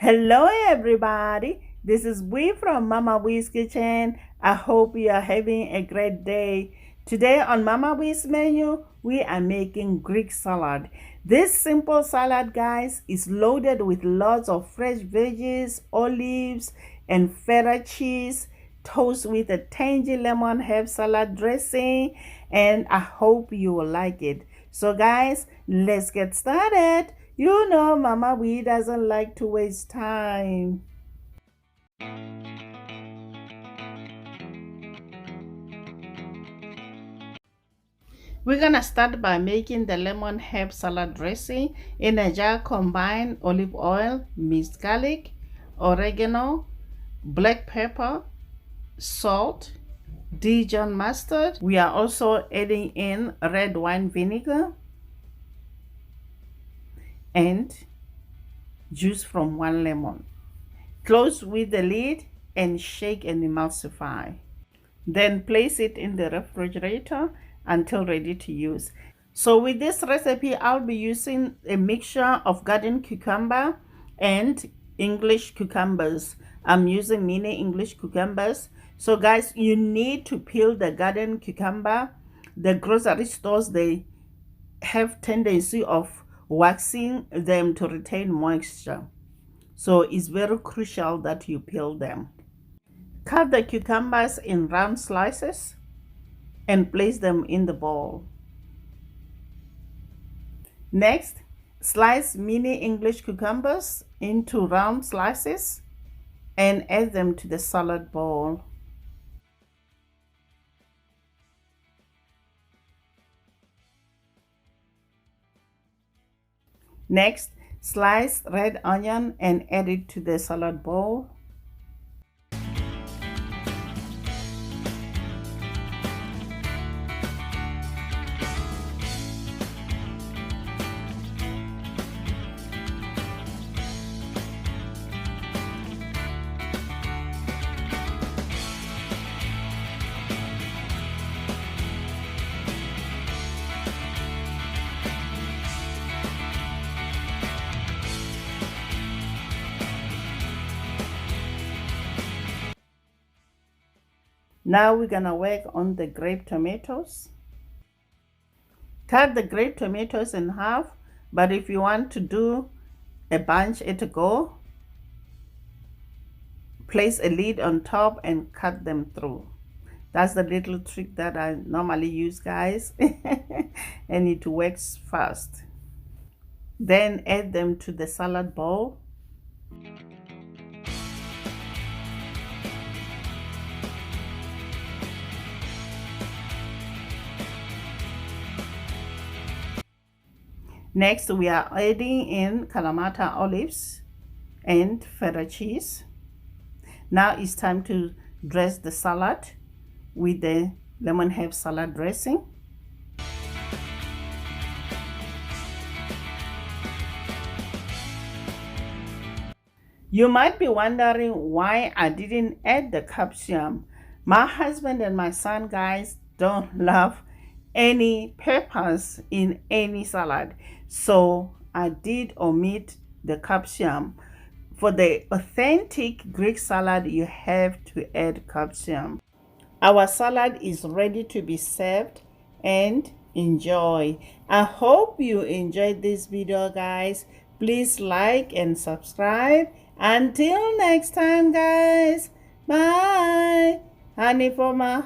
Hello everybody, this is Bui from mamaboiskitchen. I hope you are having a great day. Today on Mama Bui's menu, we are making Greek salad. This simple salad, guys, is loaded with lots of fresh veggies, olives, and feta cheese, toast with a tangy lemon herb salad dressing, and I hope you will like it. So guys, let's get started. You know, Mama Bui doesn't like to waste time. We're gonna start by making the lemon herb salad dressing. In a jar, combine olive oil, minced garlic, oregano, black pepper, salt, Dijon mustard. We are also adding in red wine vinegar and juice from 1 lemon. Close with the lid and shake and emulsify. Then place it in the refrigerator until ready to use. So with this recipe, I'll be using a mixture of garden cucumber and English cucumbers. I'm using mini English cucumbers. So guys, you need to peel the garden cucumber. The grocery stores, they have tendency of waxing them to retain moisture. So it's very crucial that you peel them. Cut the cucumbers in round slices and place them in the bowl. Next, slice mini English cucumbers into round slices and add them to the salad bowl. Next, slice red onion and add it to the salad bowl. Now we're gonna work on the grape tomatoes. Cut the grape tomatoes in half, but if you want to do a bunch at a go, place a lid on top and cut them through. That's the little trick that I normally use, guys, and it works fast. Then add them to the salad bowl. Next, we are adding in Kinemaster olives and feta cheese. Now it's time to dress the salad with the lemon herb salad dressing. You might be wondering why I didn't add the capsicum. My husband and my son, guys, don't love any peppers in any salad, so I did omit the capsicum. For the authentic Greek salad, you have to add capsicum. Our salad is ready to be served and enjoy. I hope you enjoyed this video, guys. Please like and subscribe. Until next time, guys. Bye. Honey for my